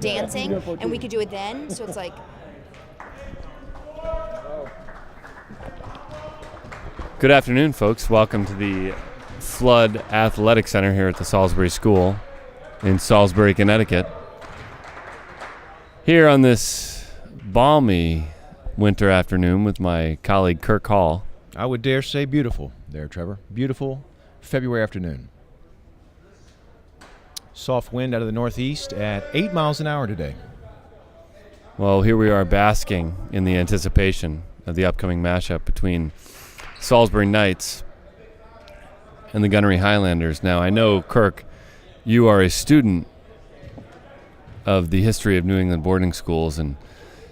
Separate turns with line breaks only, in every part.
dancing, and we could do it then. So it's like.
Good afternoon, folks. Welcome to the Flood Athletic Center here at the Salisbury School in Salisbury, Connecticut. Here on this balmy winter afternoon with my colleague Kirk Hall.
I would dare say beautiful there, Trevor. Beautiful February afternoon. Soft wind out of the northeast at 8 miles an hour today.
Well, here we are basking in the anticipation of the upcoming matchup between Salisbury Knights and the Gunnery Highlanders. Now, I know, Kirk, you are a student of the history of New England boarding schools, and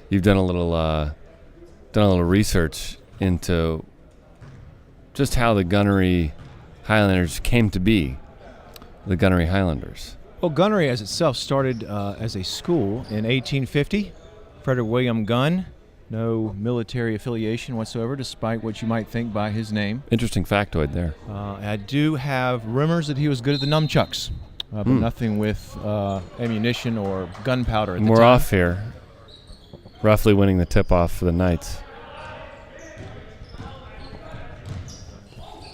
you've done a little research into just how the Gunnery Highlanders came to be the Gunnery Highlanders.
Well, Gunnery as itself started as a school in 1850. Frederick William Gunn. No military affiliation whatsoever, despite what you might think by his name.
Interesting factoid there.
I do have rumors that he was good at the nunchucks, but nothing with ammunition or gunpowder at the time.
We're off here, roughly winning the tip-off for the Knights.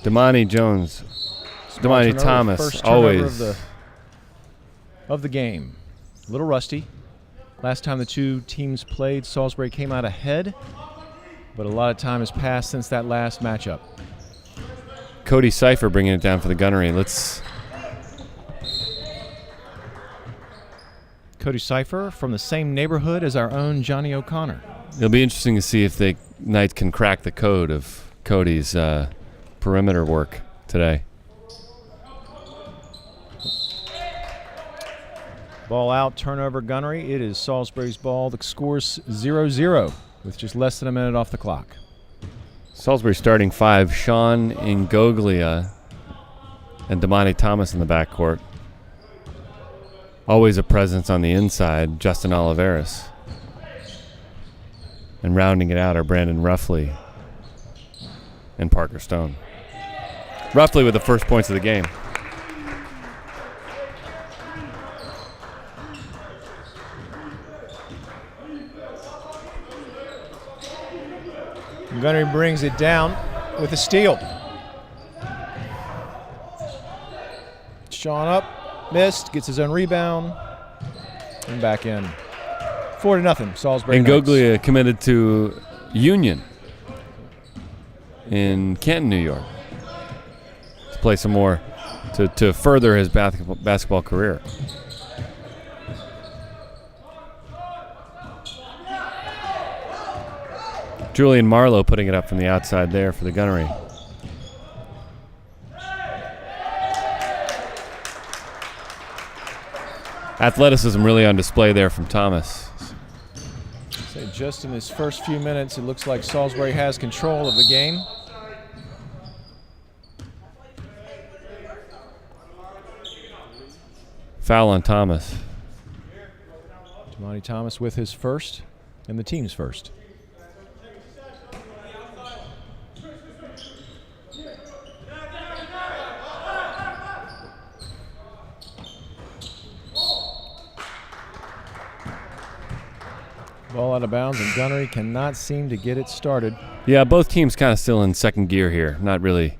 Damani Jones, Damani Thomas,
first turnover
always
of the game. A little rusty. Last time the two teams played, Salisbury came out ahead, but a lot of time has passed since that last matchup.
Cody Cipher bringing it down for the Gunnery.
Cody Cipher from the same neighborhood as our own Johnny O'Connor.
It'll be interesting to see if the Knights can crack the code of Cody's perimeter work today.
Ball out, turnover Gunnery. It is Salisbury's ball. The score's 0-0 with just less than a minute off the clock.
Salisbury starting five, Sean Ingoglia and Damani Thomas in the backcourt. Always a presence on the inside, Justin Oliveris. And rounding it out are Brandon Ruffley and Parker Stone. Ruffley with the first points of the game.
Gunnery brings it down with a steal. Sean up, missed, gets his own rebound, and back in. 4-0, Salisbury Knights.
Ingoglia committed to Union in Canton, New York, to play some more, to further his basketball career. Julian Marlowe putting it up from the outside there for the Gunnery. Athleticism really on display there from Thomas.
So just in his first few minutes, it looks like Salisbury has control of the game.
Foul on Thomas.
Damani Thomas with his first and the team's first. Ball out of bounds, and Gunnery cannot seem to get it started.
Yeah, both teams kind of still in second gear here. Not really.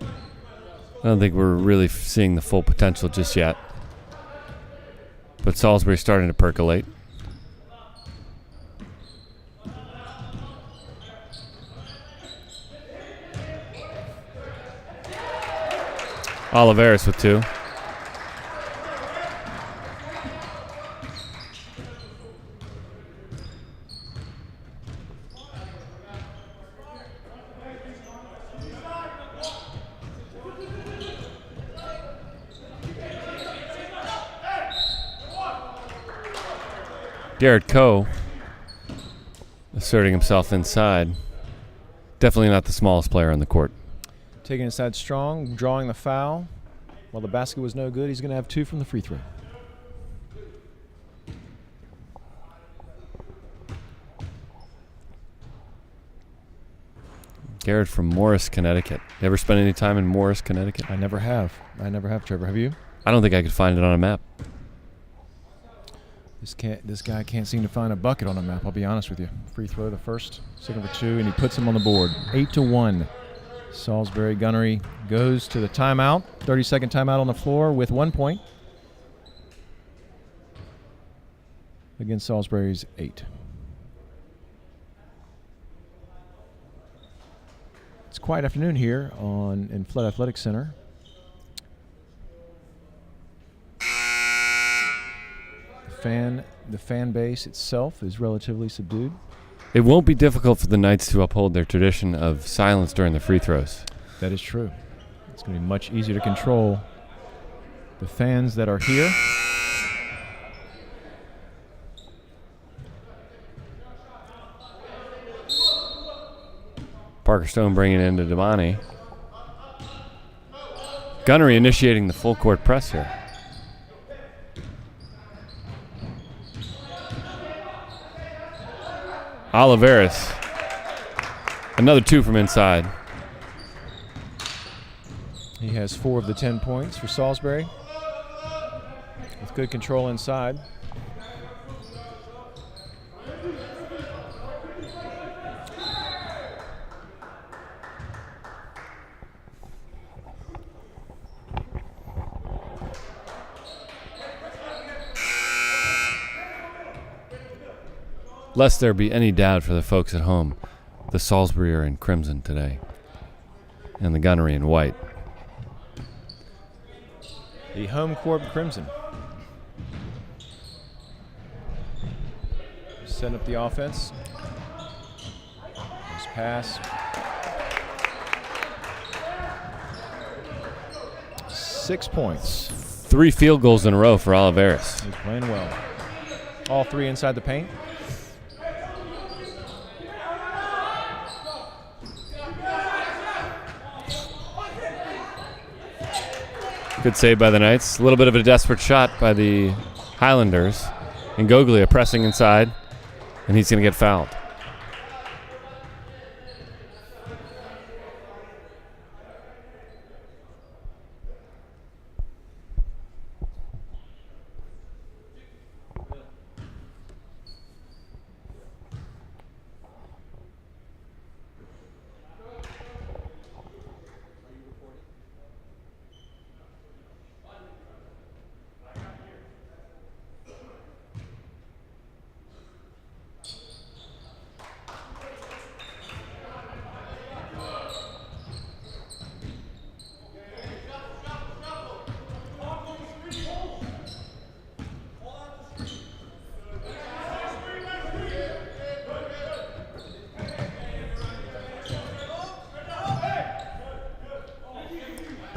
I don't think we're really seeing the full potential just yet. But Salisbury's starting to percolate. Oliveris with two. Garrett Coe asserting himself inside. Definitely not the smallest player on the court.
Taking inside strong, drawing the foul. While the basket was no good, he's going to have two from the free throw.
Garrett from Morris, Connecticut. You ever spent any time in Morris, Connecticut?
I never have, Trevor. Have you?
I don't think I could find it on a map.
This guy can't seem to find a bucket on the map, I'll be honest with you. Free throw the first, second for 2, and he puts him on the board. 8-1. Salisbury Gunnery goes to the timeout. 30-second timeout on the floor with 1 point against Salisbury's 8. It's a quiet afternoon here in Flood Athletic Center. The fan base itself is relatively subdued.
It won't be difficult for the Knights to uphold their tradition of silence during the free throws.
That is true. It's going to be much easier to control the fans that are here.
Parker Stone bringing it into Damani. Gunnery initiating the full court press here. Oliveris. Another 2 from inside.
He has 4 of the 10 points for Salisbury with good control inside.
Lest there be any doubt for the folks at home, the Salisbury are in crimson today, and the Gunnery in white.
The home court crimson. Setting up the offense. Nice pass. 6 points.
3 field goals in a row for Oliveris.
He's playing well. All 3 inside the paint.
Good save by the Knights. A little bit of a desperate shot by the Highlanders. And Goglia pressing inside, and he's going to get fouled.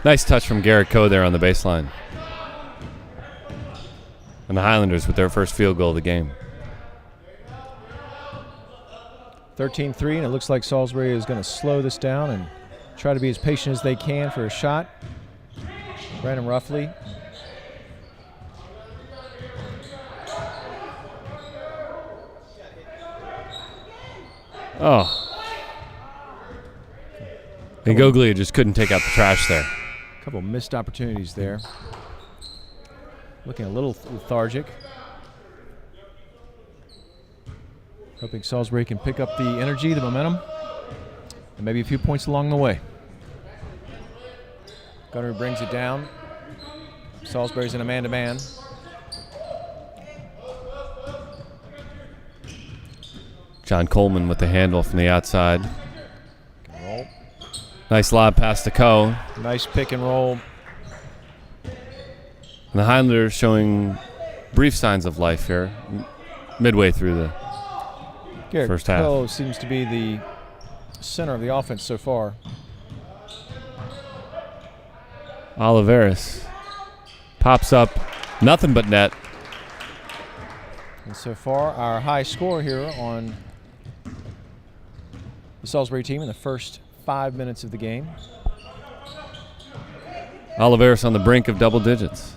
Nice touch from Garrett Coe there on the baseline. And the Highlanders with their first field goal of the game.
13-3, and it looks like Salisbury is going to slow this down and try to be as patient as they can for a shot. Brandon Ruffley.
Oh. And Goglia just couldn't take out the trash there.
A couple missed opportunities there. Looking a little lethargic. Hoping Salisbury can pick up the energy, the momentum, and maybe a few points along the way. Gunnery brings it down. Salisbury's in a man-to-man.
John Coleman with the handle from the outside.
Roll.
Nice lob pass to Coe.
Nice pick and roll.
And the Highlanders showing brief signs of life here, midway through the first half.
Garrett Coe seems to be the center of the offense so far.
Oliveris pops up, nothing but net.
And so far, our high score here on the Salisbury team in the first 5 minutes of the game.
Oliveris on the brink of double digits.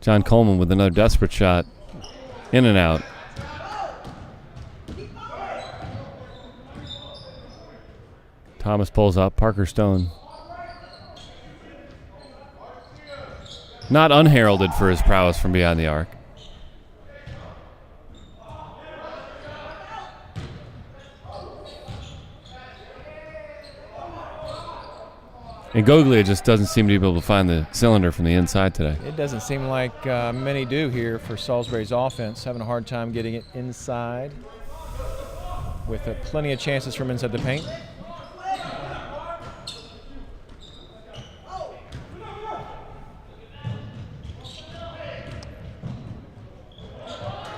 John Coleman with another desperate shot. In and out. Thomas pulls up. Parker Stone Not unheralded for his prowess from behind the arc. And Goglia just doesn't seem to be able to find the cylinder from the inside today.
It doesn't seem like many do here for Salisbury's offense. Having a hard time getting it inside with plenty of chances from inside the paint.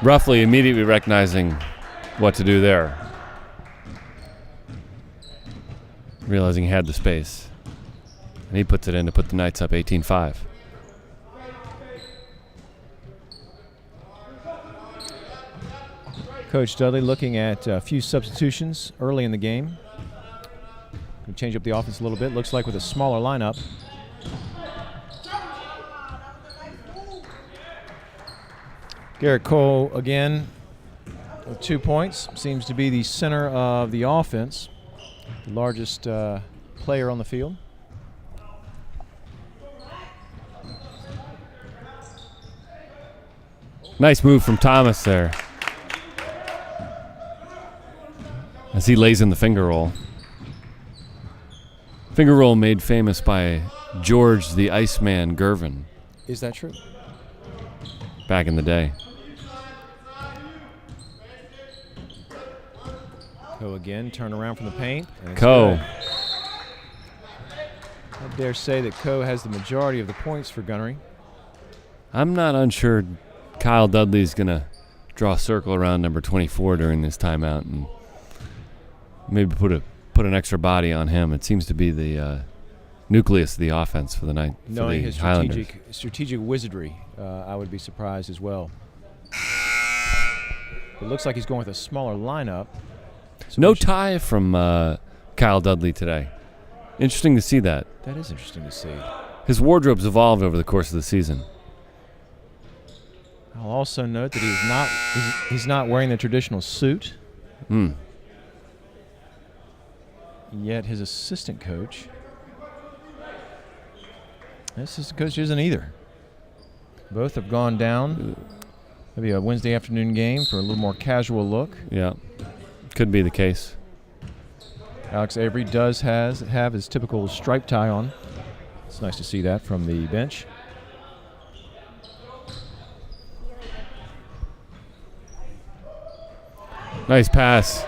Roughly immediately recognizing what to do there. Realizing he had the space. And he puts it in to put the Knights up 18-5.
Coach Dudley looking at a few substitutions early in the game. Going to change up the offense a little bit. Looks like with a smaller lineup. Garrett Cole again with 2 points. Seems to be the center of the offense. The largest player on the field.
Nice move from Thomas there. As he lays in the finger roll. Finger roll made famous by George the Iceman Gervin.
Is that true?
Back in the day.
Coe again, turn around from the paint.
Coe.
I dare say that Coe has the majority of the points for Gunnery.
I'm not unsure Kyle Dudley's going to draw a circle around number 24 during this timeout and maybe put an extra body on him. It seems to be the nucleus of the offense for the night.
Knowing his
Highlanders.
strategic wizardry, I would be surprised as well. It looks like he's going with a smaller lineup. So
no tie from Kyle Dudley today. Interesting to see that.
That is interesting to see.
His wardrobe's evolved over the course of the season.
I'll also note that he's not wearing the traditional suit. Yet his assistant coach isn't either. Both have gone down. Maybe a Wednesday afternoon game for a little more casual look.
Yeah, could be the case.
Alex Avery does have his typical striped tie on. It's nice to see that from the bench.
Nice pass.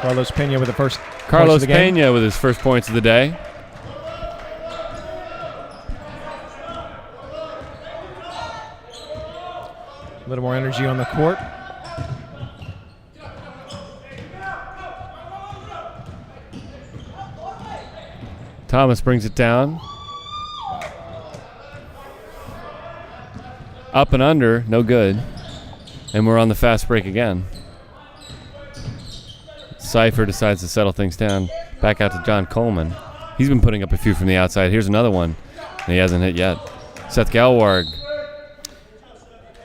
Carlos Pena with the first
Carlos
points of the game.
Pena with his first points of the day.
A little more energy on the court.
Thomas brings it down. Up and under, no good. And we're on the fast break again. Cypher decides to settle things down. Back out to John Coleman. He's been putting up a few from the outside. Here's another one. And he hasn't hit yet. Seth Galwarg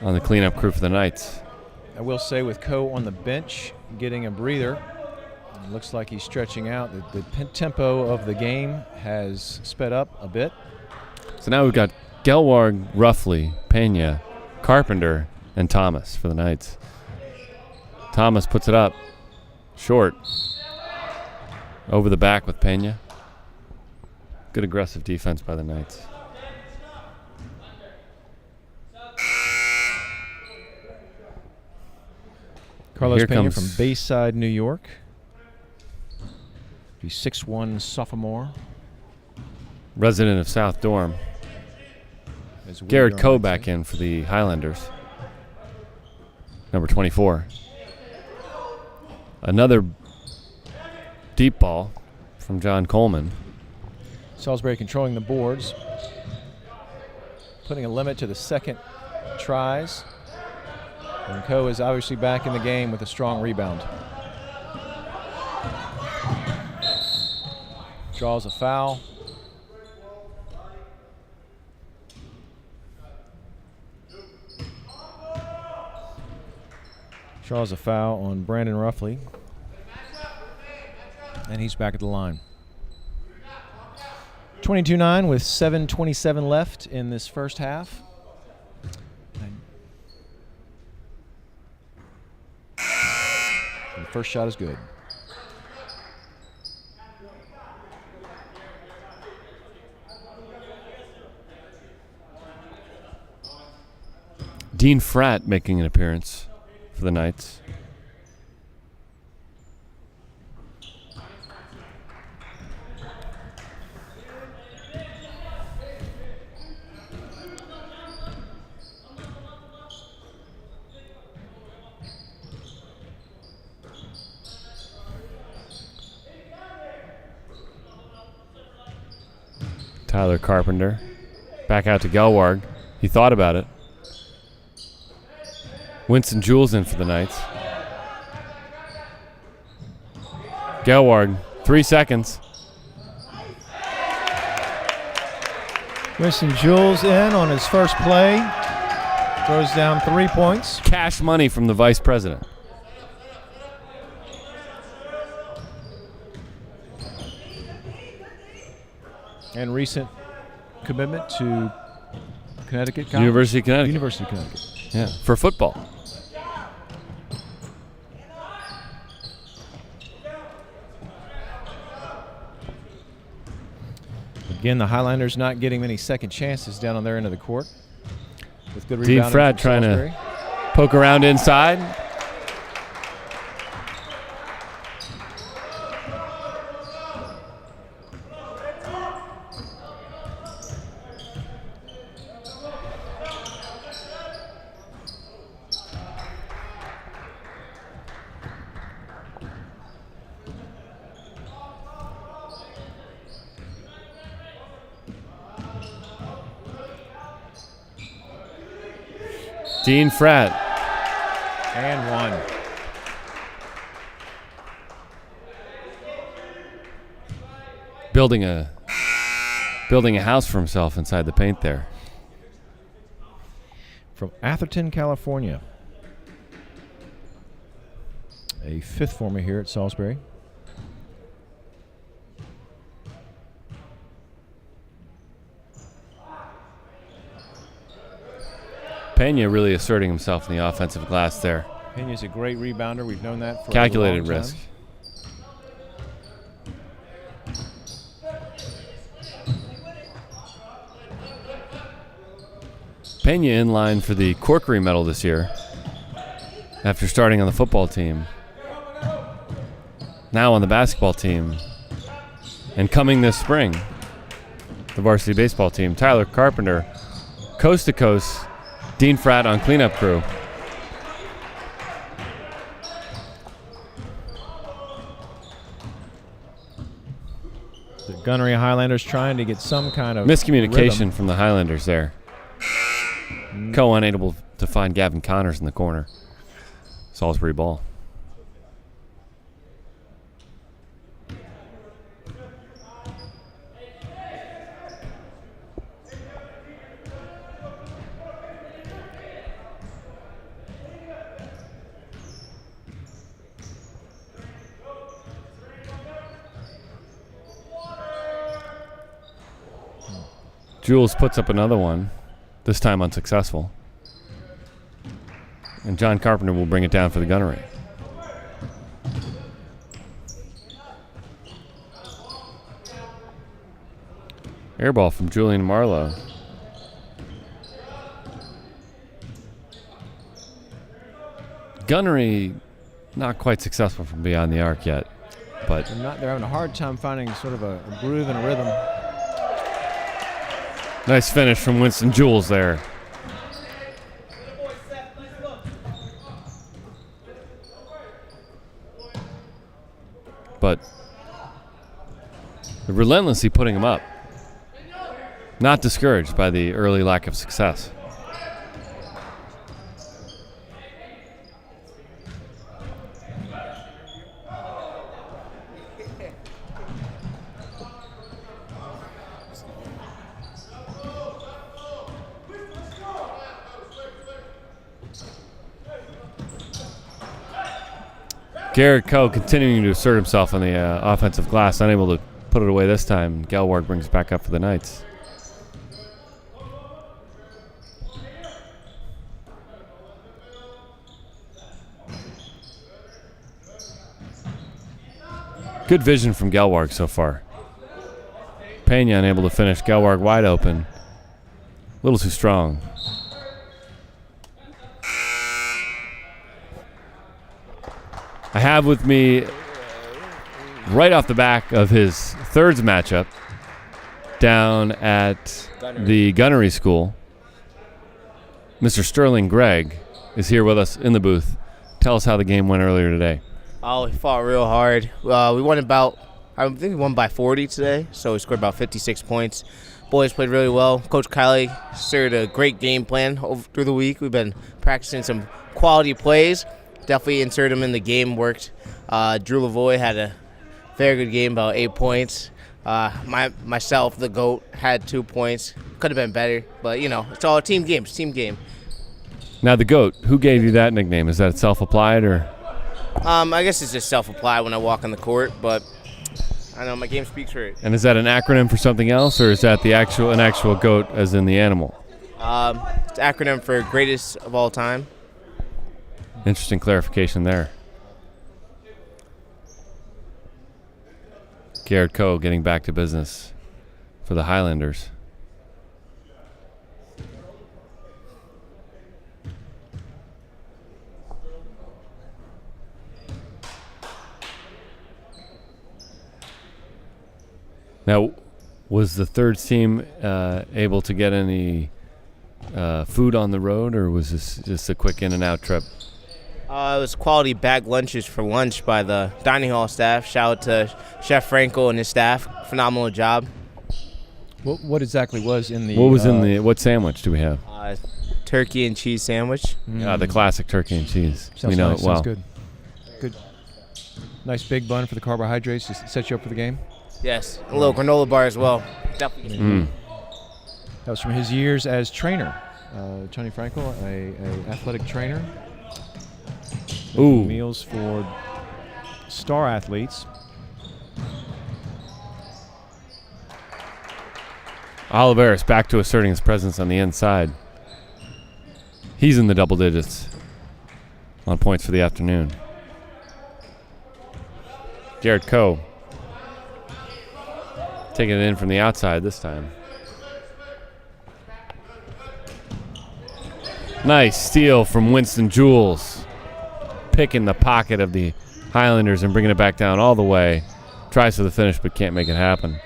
on the cleanup crew for the Knights.
I will say with Coe on the bench, getting a breather, it looks like he's stretching out. The tempo of the game has sped up a bit.
So now we've got Galwarg, Ruffley, Pena, Carpenter, and Thomas for the Knights. Thomas puts it up. Short. Over the back with Pena. Good aggressive defense by the Knights.
Carlos
Here
Pena
comes
from Bayside, New York. He's 6'1" sophomore.
Resident of South Dorm. Garrett Coe back in for the Highlanders. Number 24. Another deep ball from John Coleman.
Salisbury controlling the boards. Putting a limit to the second tries. And Coe is obviously back in the game with a strong rebound. Draws a foul. Draws a foul on Brandon Ruffley. And he's back at the line. 22-9 with 7:27 left in this first half. First shot is good.
Dean Fratt making an appearance for the Knights. Tyler Carpenter back out to Gelward. He thought about it. Winston Jules in for the Knights. Gelward, 3 seconds.
Winston Jules in on his first play. Throws down 3 points.
Cash money from the vice president.
And recent commitment to Connecticut College.
University of Connecticut.
University of Connecticut.
Yeah, for football.
Again, the Highlanders not getting many second chances down on their end of the court. With good
Dean
rebounding
Fratt
from
trying
Salisbury.
to poke around inside. Dean Fratt.
And one.
Building a house for himself inside the paint there.
From Atherton, California. A fifth former here at Salisbury.
Pena really asserting himself in the offensive glass there.
Pena's a great rebounder. We've known that for
Calculated
a long time.
risk. Pena in line for the Corkery medal this year after starting on the football team. Now on the basketball team. And coming this spring, the varsity baseball team. Tyler Carpenter, coast to coast. Dean Fratt on cleanup crew.
The Gunnery Highlanders trying to get some kind of
Miscommunication
rhythm.
from the Highlanders there. Coe unable to find Gavin Connors in the corner. Salisbury ball. Jules puts up another one, this time unsuccessful. And John Carpenter will bring it down for the Gunnery. Airball from Julian Marlowe. Gunnery not quite successful from beyond the arc yet, but
They're having a hard time finding sort of a groove and a rhythm.
nice finish from Winston Jules there. But they're relentlessly putting him up. Not discouraged by the early lack of success. Garrett Coe continuing to assert himself on the offensive glass, unable to put it away this time. Gelward brings it back up for the Knights. Good vision from Gelwarg so far. Pena unable to finish. Gelwarg wide open. A little too strong. I have with me, right off the back of his thirds matchup, down at the Gunnery School, Mr. Sterling Gregg is here with us in the booth. Tell us how the game went earlier today.
Oh, we fought real hard. We won I think we won by 40 today, so we scored about 56 points. Boys played really well. Coach Kylie started a great game plan through the week. We've been practicing some quality plays. Definitely inserted them in the game, worked. Drew Lavoie had a very good game, about 8 points. Myself, the GOAT, had 2 points. Could have been better, but, it's all a team game. It's a team game.
Now, the GOAT, who gave you that nickname? Is that self-applied or?
I guess it's just self-applied when I walk on the court, but I know my game speaks for it.
And is that an acronym for something else, or is that an actual GOAT as in the animal?
It's an acronym for greatest of all time.
Interesting clarification there. Garrett Coe getting back to business for the Highlanders. Now, was the third team able to get any food on the road, or was this just a quick in-and-out trip?
It was quality bag lunches for lunch by the dining hall staff. Shout out to Chef Frankel and his staff. Phenomenal job.
What exactly was in the?
What sandwich do we have?
Turkey and cheese sandwich.
The classic turkey and cheese.
Sounds
we know
nice.
it well.
Sounds good. Nice big bun for the carbohydrates to set you up for the game.
Yes, a little granola bar as well. Definitely.
That was from his years as trainer. Tony Frankel, a athletic trainer.
Ooh.
Meals for star athletes.
Oliveris back to asserting his presence on the inside. He's in the double digits on points for the afternoon. Garrett Coe taking it in from the outside this time. Nice steal from Winston Jules. Picking the pocket of the Highlanders and bringing it back down all the way. Tries for the finish but can't make it happen.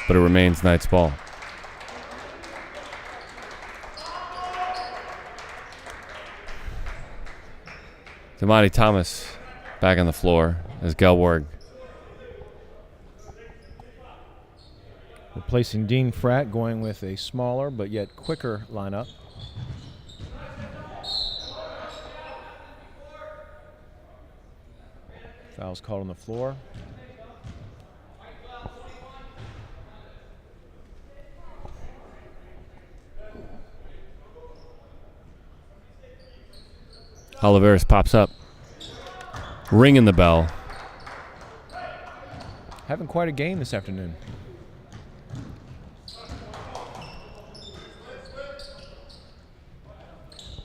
But it remains Knight's ball. Damani Thomas back on the floor as Gelwarg.
Replacing Dean Fratt, going with a smaller but yet quicker lineup. Foul's called on the floor.
Oliveris pops up, ringing the bell.
Having quite a game this afternoon.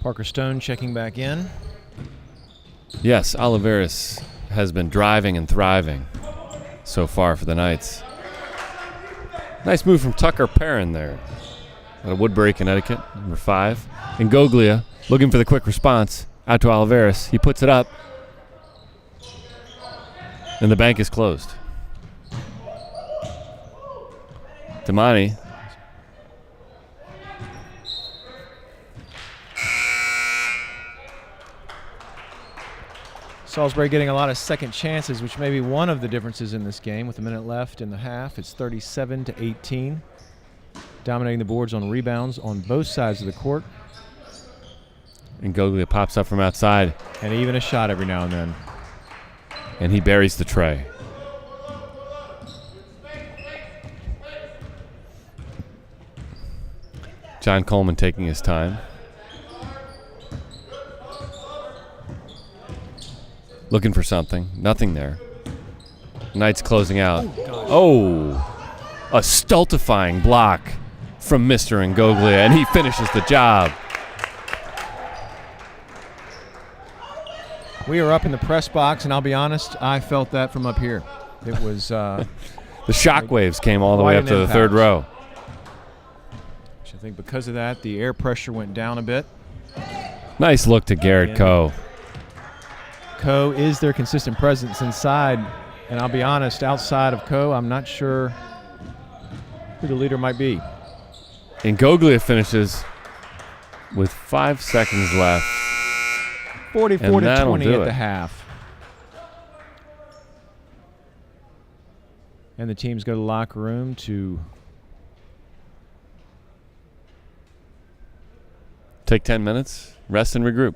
Parker Stone checking back in.
Yes, Oliveris has been driving and thriving so far for the Knights. Nice move from Tucker Perrin there out of Woodbury, Connecticut, number 5. And Goglia looking for the quick response out to Oliveris. He puts it up, and the bank is closed. Damani.
Salisbury getting a lot of second chances, which may be one of the differences in this game. With a minute left in the half, it's 37-18. Dominating the boards on rebounds on both sides of the court.
And Goglia pops up from outside.
And even a shot every now and then.
And he buries the tray. John Coleman taking his time. Looking for something. Nothing there. Knights closing out. Oh, a stultifying block from Mr. Ngoglia, and he finishes the job.
We are up in the press box, and I'll be honest, I felt that from up here. It was
The shockwaves came all the way
quite
up
an
to the
impact.
third row.
I think because of that, the air pressure went down a bit.
Nice look to Garrett
Yeah.
Coe.
Coe is their consistent presence inside, and I'll be honest, outside of Coe, I'm not sure who the leader might be.
And Goglia finishes with 5 seconds left.
44 to
that'll
20
do
at
it.
the half. And the teams go to the locker room to
Take 10 minutes, rest and regroup.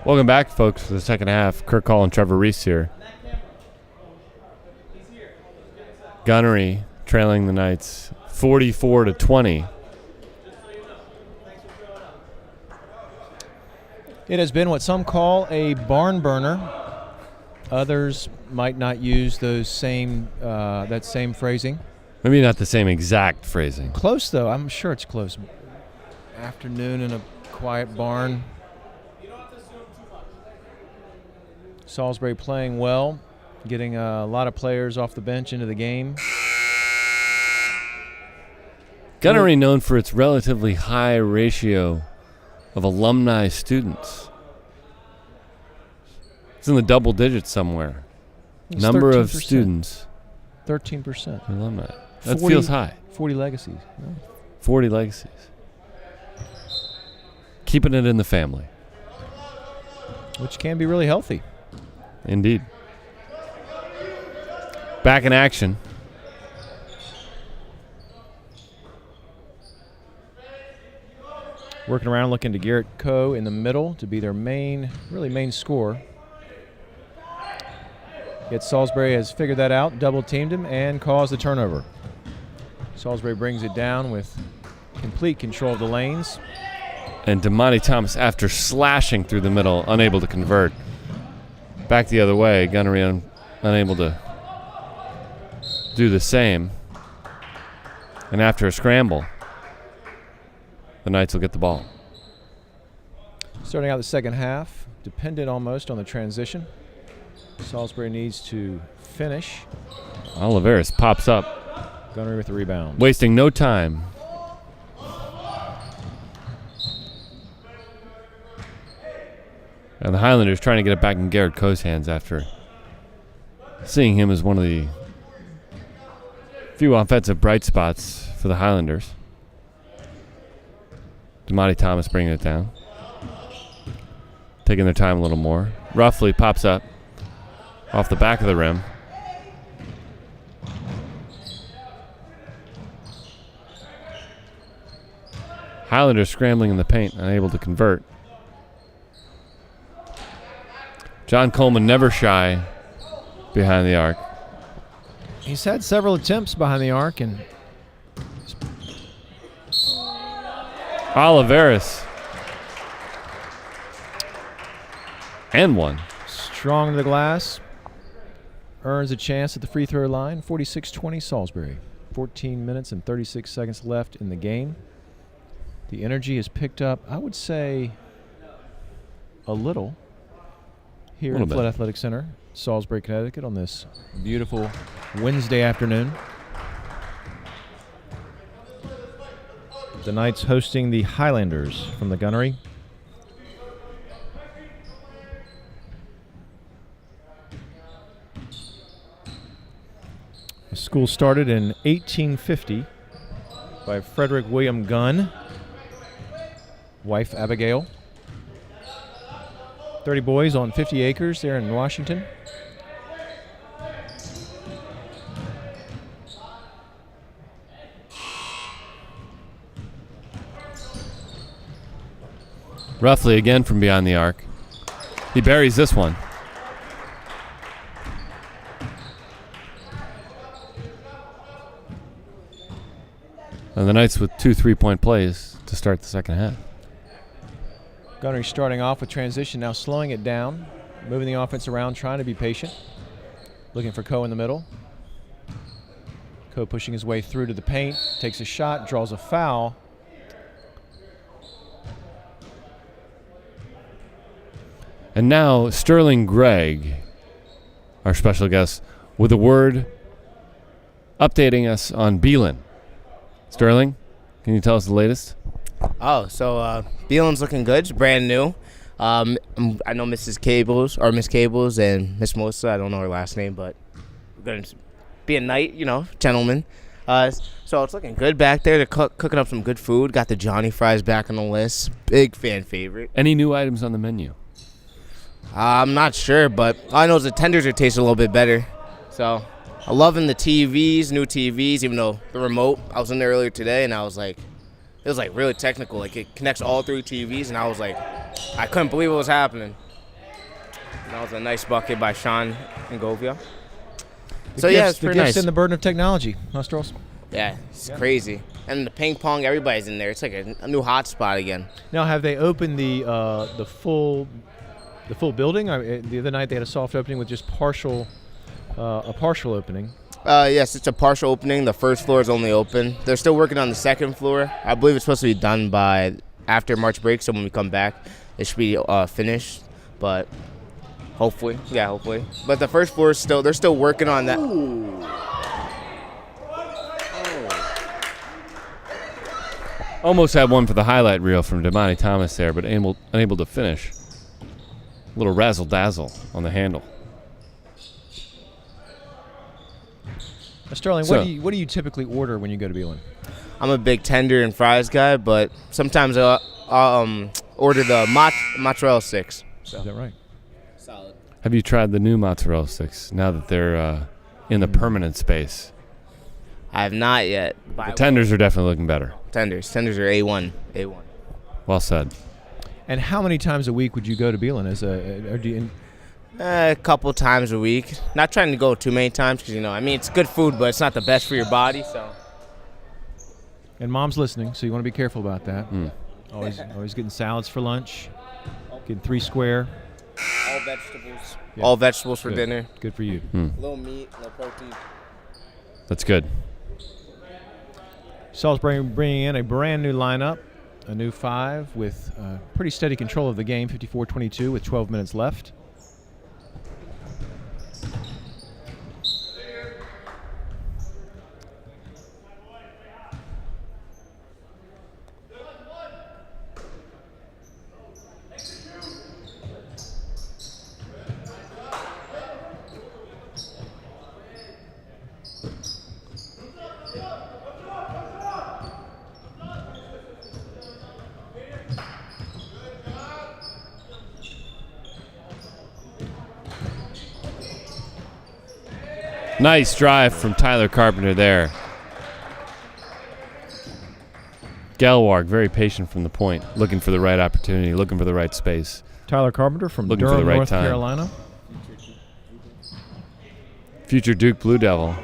Welcome back, folks, to the second half. Kirk Hall and Trevor Reese here. Gunnery trailing the Knights 44-20.
It has been what some call a barn burner. Others might not use those same that same phrasing.
Maybe not the same exact phrasing.
Close, though. I'm sure it's close. Afternoon in a quiet barn. Salisbury playing well, getting a lot of players off the bench into the game.
Gunnery known for its relatively high ratio of alumni students. It's in the double digits somewhere.
It's
Number
13%.
of students.
13%.
Alumni. That
40
feels high.
40 legacies. Yeah.
40 legacies. Keeping it in the family.
Which can be really healthy.
Indeed. Back in action.
Working around, looking to Garrett Coe in the middle to be their main scorer. Yet Salisbury has figured that out, double-teamed him, and caused the turnover. Salisbury brings it down with complete control of the lanes.
And Damani Thomas, after slashing through the middle, unable to convert. Back the other way, Gunnery unable to do the same. And after a scramble, the Knights will get the ball.
Starting out the second half, dependent almost on the transition. Salisbury needs to finish.
Oliveris pops up,
Gunnery with the rebound.
wasting no time. And the Highlanders trying to get it back in Garrett Coe's hands after seeing him as one of the few offensive bright spots for the Highlanders. Damani Thomas bringing it down. Taking their time a little more. Roughly pops up off the back of the rim. Highlanders scrambling in the paint, unable to convert. John Coleman never shy behind the arc.
He's had several attempts behind the arc, and
Oliveris. And one.
strong to the glass. Earns a chance at the free throw line. 46-20 Salisbury. 14 minutes and 36 seconds left in the game. The energy is picked up, I would say, a little here at Flood Athletic Center, Salisbury, Connecticut, on this beautiful Wednesday afternoon. The Knights hosting the Highlanders from the Gunnery. The school started in 1850 by Frederick William Gunn, wife Abigail. 30 boys on 50 acres there in Washington.
Roughly again from beyond the arc. He buries this one. And the Knights with 2 3-point plays to start the second half.
Gunnery starting off with transition, now slowing it down, moving the offense around, trying to be patient. Looking for Coe in the middle. Coe pushing his way through to the paint, takes a shot, draws a foul.
And now Sterling Gregg, our special guest, with a word updating us on Beelan. Sterling, can you tell us the latest?
Oh, so Beelan's looking good. It's brand new. I know Mrs. Cables, or Miss Cables, and Miss Melissa. I don't know her last name, but we're going to be a night, gentleman. So it's looking good back there. They're cooking up some good food. Got the Johnny Fries back on the list. Big fan favorite.
Any new items on the menu?
I'm not sure, but all I know is the tenders are tasting a little bit better. So I'm loving the TVs, new TVs, even though the remote, I was in there earlier today, and I was like, it was like really technical. Like it connects all 3 TVs, and I was like, I couldn't believe what was happening. That was a nice bucket by Sean and Govia.
The
Yeah,
gifts,
it's pretty
the gifts
nice.
and the burden of technology, huh, Strauss?
Yeah, it's crazy. And the ping pong, everybody's in there. It's like a new hot spot again.
Now, have they opened the full building? The other night they had a soft opening with just a partial opening.
Yes, it's a partial opening. The first floor is only open. They're still working on the second floor. I believe it's supposed to be done by after March break, so when we come back, it should be finished. But hopefully. But the first floor is they're still working on that.
Almost had one for the highlight reel from Damani Thomas there, but unable to finish. A little razzle-dazzle on the handle.
Sterling,
So-
what do you typically order when you go to Beeline?
I'm a big tender and fries guy, but sometimes I'll order the mozzarella sticks. So.
Is that right?
Solid.
Have you tried the new mozzarella sticks now that they're in the permanent space?
I have not yet.
The tenders are definitely looking better.
Tenders are A1.
Well said.
And how many times a week would you go to Beeline?
A couple times a week. Not trying to go too many times because, it's good food, but it's not the best for your body. So.
And Mom's listening, so you want to be careful about that.
Mm.
Always getting salads for lunch. Getting 3 square.
All vegetables.
Yeah.
All vegetables for
Good.
dinner.
Good for you.
Mm.
Little meat, no protein.
That's good.
Salisbury bringing in a brand new lineup, a new 5 with pretty steady control of the game, 54-22 with 12 minutes left.
Nice drive from Tyler Carpenter there. Gelwarg, very patient from the point, looking for the right opportunity, looking for the right space.
Tyler Carpenter from
Looking for
Durham,
the right
North
time.
Carolina.
Future Duke Blue Devil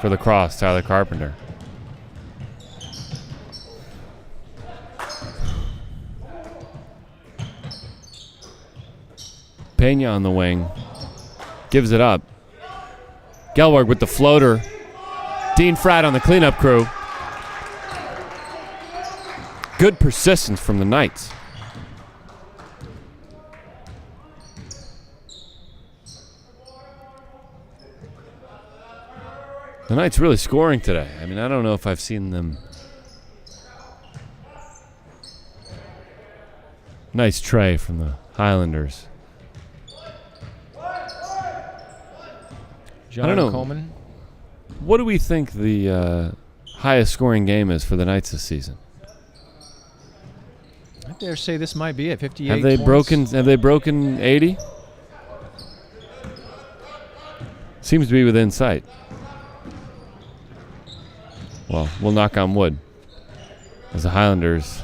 for the cross, Tyler Carpenter. Pena on the wing. Gives it up. Gelwarg with the floater. Dean Fratt on the cleanup crew. Good persistence from the Knights. The Knights really scoring today. I mean, I don't know if I've seen them. Nice tray from the Highlanders.
John
I don't know.
Coleman.
What do we think the highest scoring game is for the Knights this season?
I dare say this might be it. 58
Have they
points.
broken 80? Seems to be within sight. Well, we'll knock on wood as the Highlanders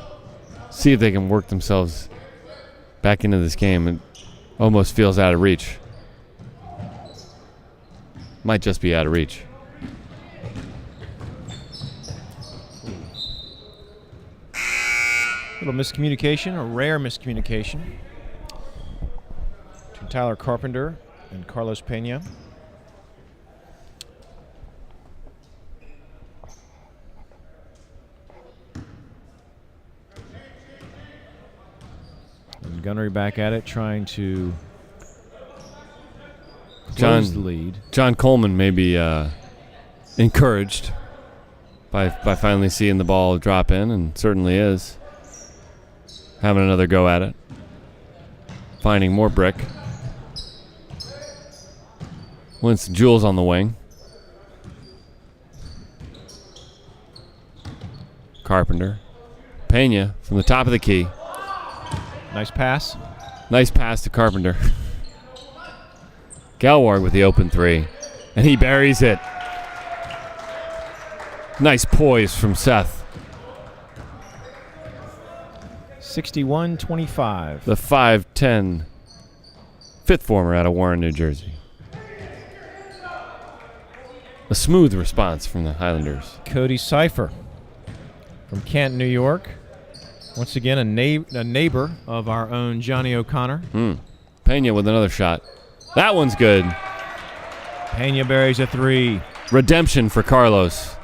see if they can work themselves back into this game. It almost feels out of reach. Might just be out of reach.
Little miscommunication, a rare miscommunication between Tyler Carpenter and Carlos Pena. And Gunnery back at it, trying to close the lead.
John Coleman may be encouraged by finally seeing the ball drop in, and certainly is. Having another go at it. Finding more brick. Winston Jules on the wing. Carpenter. Pena from the top of the key.
Nice pass.
Nice pass to Carpenter. Gelwarg with the open 3. And he buries it. Nice poise from Seth.
61-25.
The 5'10 fifth former out of Warren, New Jersey. A smooth response from the Highlanders.
Cody Cipher from Canton, New York. Once again, a neighbor of our own Johnny O'Connor.
Pena with another shot. That one's good.
Pena buries a 3.
Redemption for Carlos.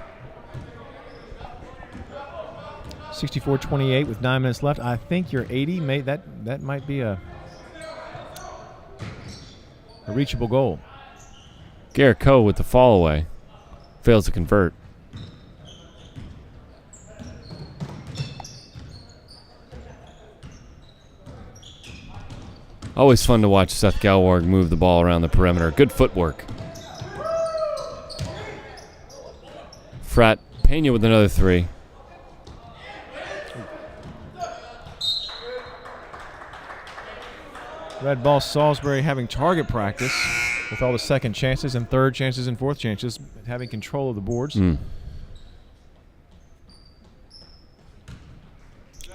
64-28 with 9 minutes left. I think your 80 that might be a reachable goal.
Garrett Coe with the fall away. Fails to convert. Always fun to watch Seth Galwarg move the ball around the perimeter. Good footwork. Frat Pena with another 3.
Red Ball Salisbury having target practice with all the second chances and third chances and fourth chances, having control of the boards.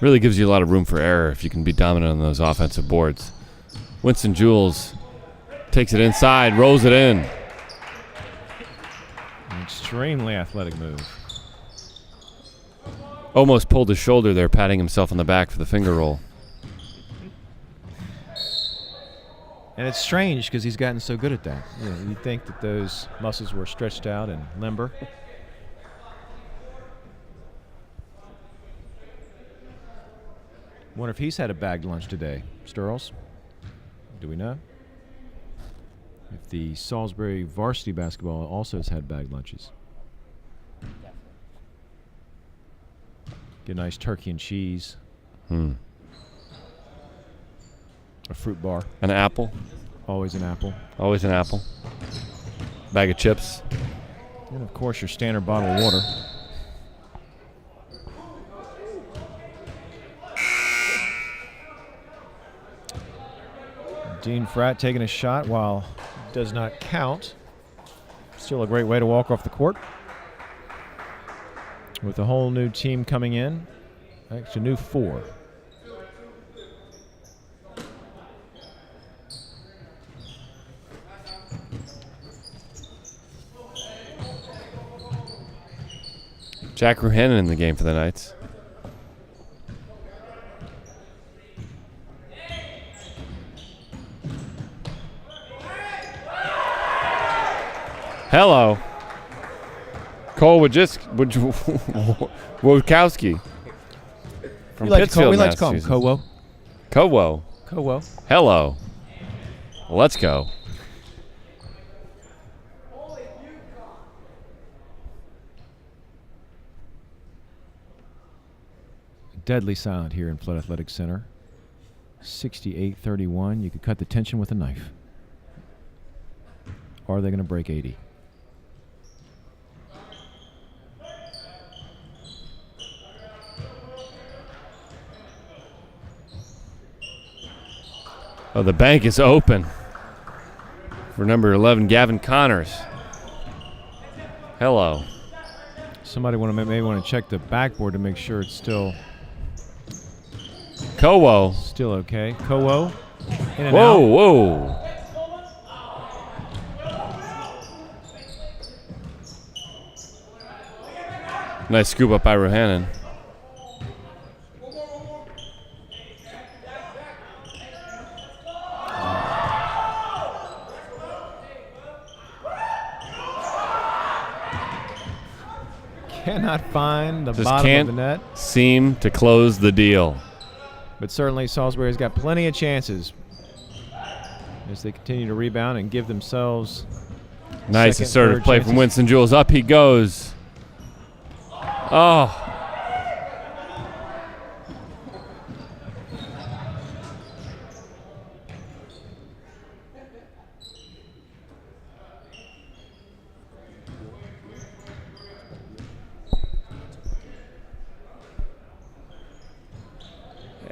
Really gives you a lot of room for error if you can be dominant on those offensive boards. Winston Jules takes it inside, rolls it in.
An extremely athletic move.
Almost pulled his shoulder there, patting himself on the back for the finger roll.
And it's strange because he's gotten so good at that. You'd think that those muscles were stretched out and limber. Wonder if he's had a bagged lunch today. Sturls? Do we know? If the Salisbury varsity basketball also has had bagged lunches. Get a nice turkey and cheese. A fruit bar.
An apple.
Always an apple.
Always an apple. Bag of chips.
And, of course, your standard bottle of water. Dean Fratt taking a shot while it does not count. Still a great way to walk off the court. With a whole new team coming in. Actually, new 4.
Jack Ruhanen in the game for the Knights. Hello. Cole Wojciechowski from Pittsfield,
we like to call him
Massachusetts.
Kowo.
Kowo. Hello. Let's go.
Deadly silent here in Flood Athletic Center. 68-31. You could cut the tension with a knife. Or are they going to break 80?
Oh, the bank is open for number 11, Gavin Connors. Hello.
Somebody may want to check the backboard to make sure it's still
Kowo.
Still okay. Kowo. In and
Whoa,
out.
whoa. Nice scoop up by Ruhanen.
Cannot find the
Just
bottom
can't
of the net.
seem to close the deal.
But certainly Salisbury's got plenty of chances as they continue to rebound and give themselves
Nice
second,
assertive
third
play
chances.
from Winston Jules. Up he goes. Oh.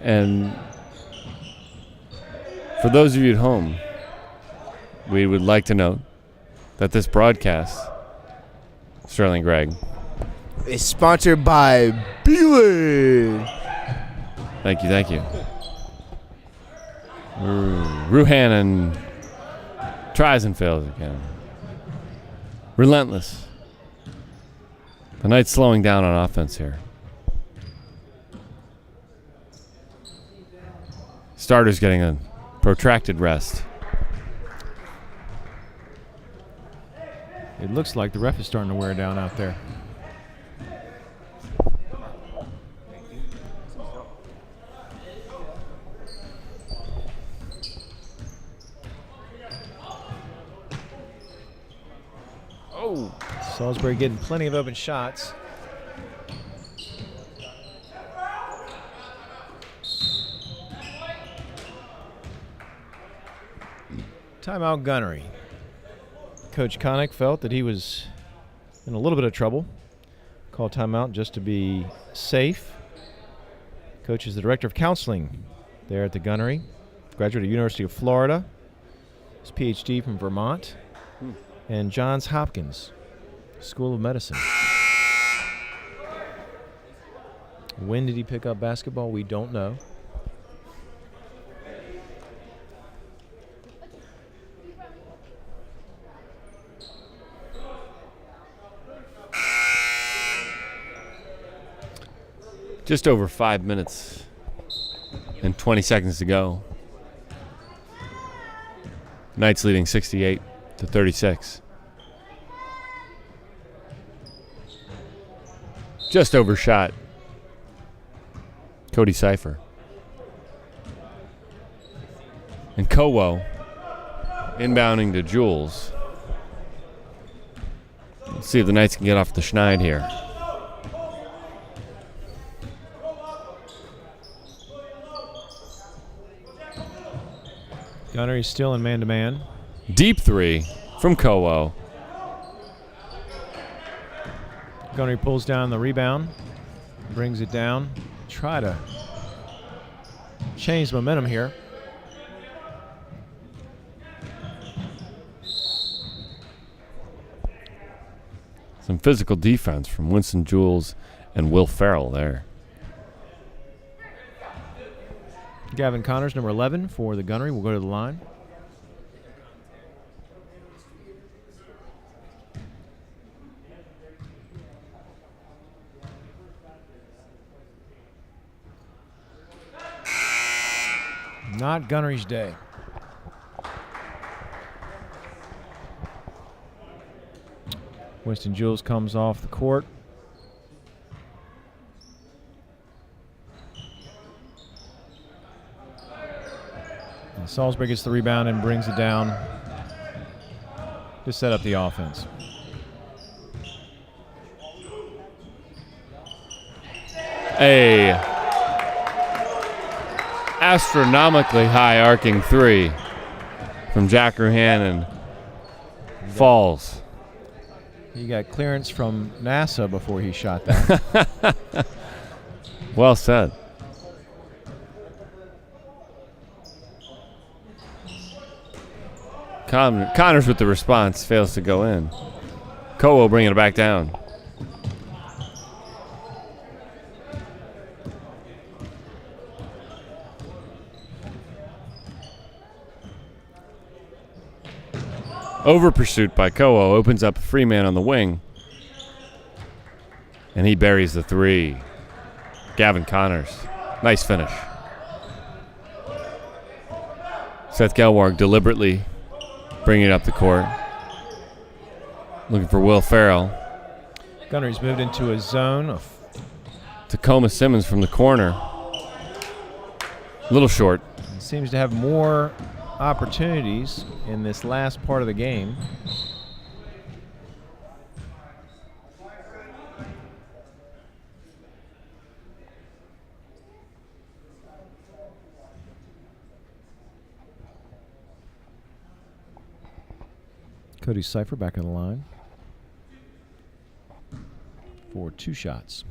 And for those of you at home, we would like to note that this broadcast, Sterling Gregg,
It's sponsored by Beeler.
thank you. Ruhanen tries and fails again. Relentless. The Knights slowing down on offense here. Starters getting a protracted rest.
It looks like the ref is starting to wear down out there.
Oh.
Salisbury getting plenty of open shots. Timeout Gunnery. Coach Connick felt that he was in a little bit of trouble. Called timeout just to be safe. Coach is the director of counseling there at the Gunnery. Graduate of University of Florida. His PhD from Vermont. And Johns Hopkins School of Medicine. When did he pick up basketball? We don't know.
Just over 5 minutes and 20 seconds to go. Knights leading 68-36. Just overshot Cody Cipher. And Kowo inbounding to Jules. Let's see if the Knights can get off the schneid here.
Gunnery's still in man-to-man.
Deep three from Kowo.
Gunnery pulls down the rebound, brings it down. Try to change the momentum here.
Some physical defense from Winston Jules and Will Farrell there.
Gavin Connors, number 11 for the Gunnery, will go to the line. Not Gunnery's day. Winston Jules comes off the court. And Salisbury gets the rebound and brings it down to set up the offense.
A astronomically high arcing three from Jack Ruhanen falls.
He got clearance from NASA before he shot that.
Well said. Connors with the response, fails to go in. Kowo bringing it back down. Over pursuit by Kowo opens up a free man on the wing. And he buries the three. Gavin Connors. Nice finish. Seth Gelwarg deliberately bringing it up the court. Looking for Will Farrell.
Gunnery's moved into a zone.
Tacoma Simmons from the corner. A little short.
Seems to have more opportunities in this last part of the game. Cody Cipher back on the line for 2 shots.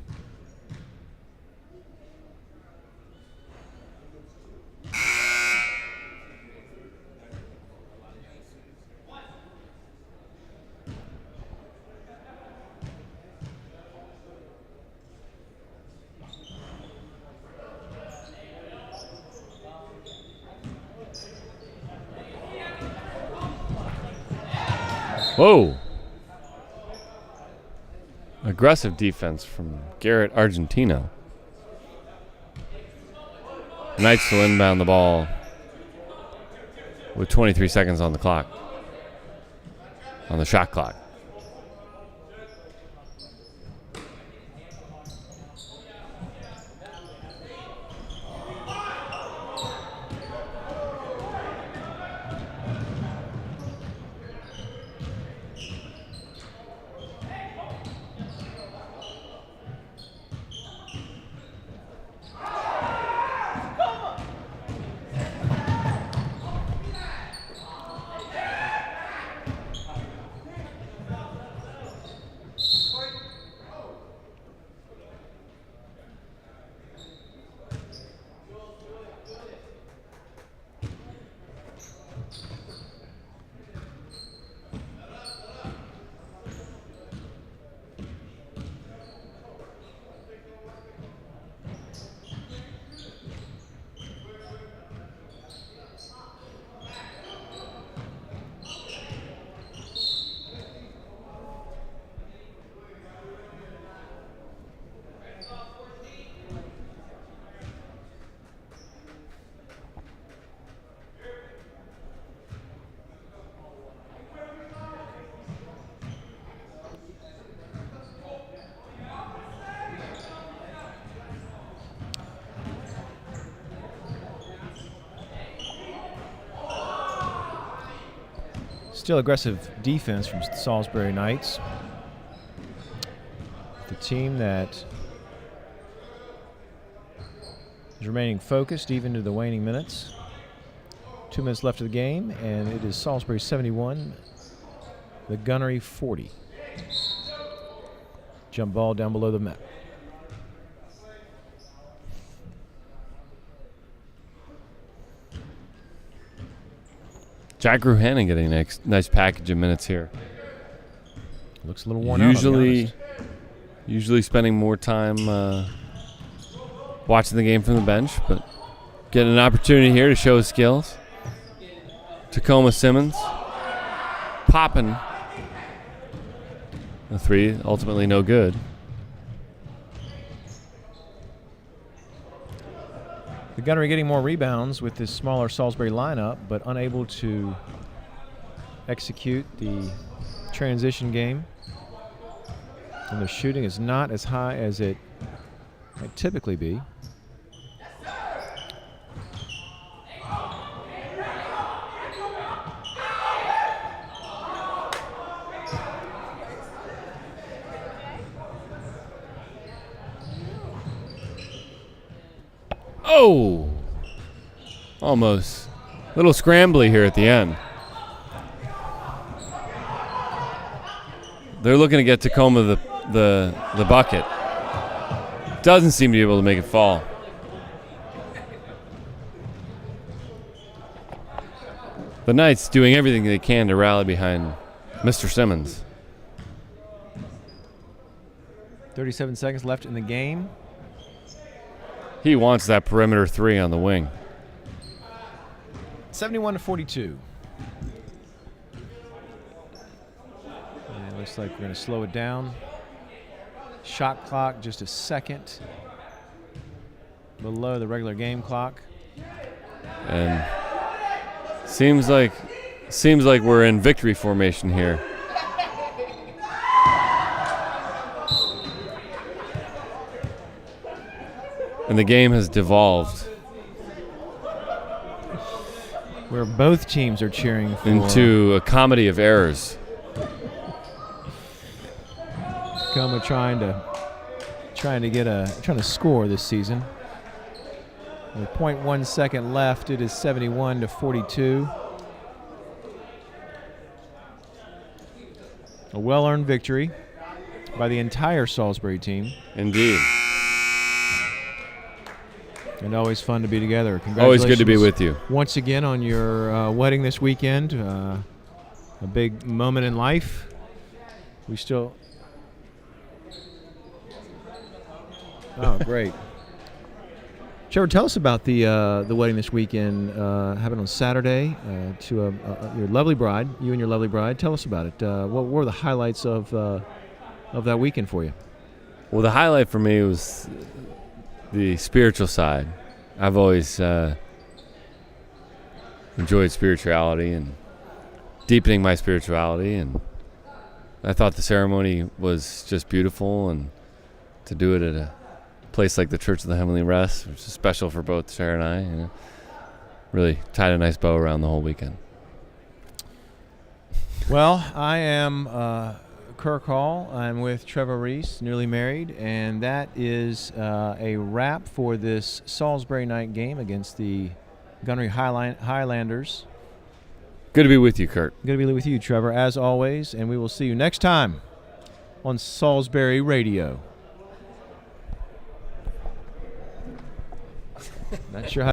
Whoa. Aggressive defense from Garrett Argentino. Knights will inbound the ball with 23 seconds on the clock. On the shot clock.
Still aggressive defense from Salisbury Knights. The team that is remaining focused even to the waning minutes. 2 minutes left of the game, and it is Salisbury 71, the Gunnery 40. Jump ball down below the net.
Jack Ruhanen getting a nice package of minutes here.
Looks a little worn out, I'll be honest.
Usually spending more time watching the game from the bench, but getting an opportunity here to show his skills. Tacoma Simmons popping a three, ultimately no good.
The Gunnery getting more rebounds with this smaller Salisbury lineup, but unable to execute the transition game. And their shooting is not as high as it might typically be.
Oh! Almost. A little scrambly here at the end. They're looking to get Tacoma the bucket. Doesn't seem to be able to make it fall. The Knights doing everything they can to rally behind Mr. Simmons.
37 seconds left in the game.
He wants that perimeter three on the wing.
71-42. And it looks like we're going to slow it down. Shot clock just a second below the regular game clock.
And seems like we're in victory formation here. And the game has devolved
where both teams are cheering for
into a comedy of errors.
Tacoma trying to score this season. With 0.1 second left, it is 71-42. A well-earned victory by the entire Salisbury team.
Indeed.
And always fun to be together. Congratulations.
Always good to be with you.
Once again on your wedding this weekend. A big moment in life. We still... Oh, great. Trevor, tell us about the wedding this weekend. Happened on Saturday to your lovely bride. You and your lovely bride. Tell us about it. What were the highlights of that weekend for you?
Well, the highlight for me was the spiritual side. I've always enjoyed spirituality and deepening my spirituality, and I thought the ceremony was just beautiful, and to do it at a place like the Church of the Heavenly Rest, which is special for both Sarah and I, really tied a nice bow around the whole weekend.
Well, I am Kirk Hall. I'm with Trevor Reese, newly married, and that is a wrap for this Salisbury night game against the Gunnery Highlanders.
Good to be with you, Kurt.
Good to be with you, Trevor, as always, and we will see you next time on Salisbury Radio. Not sure how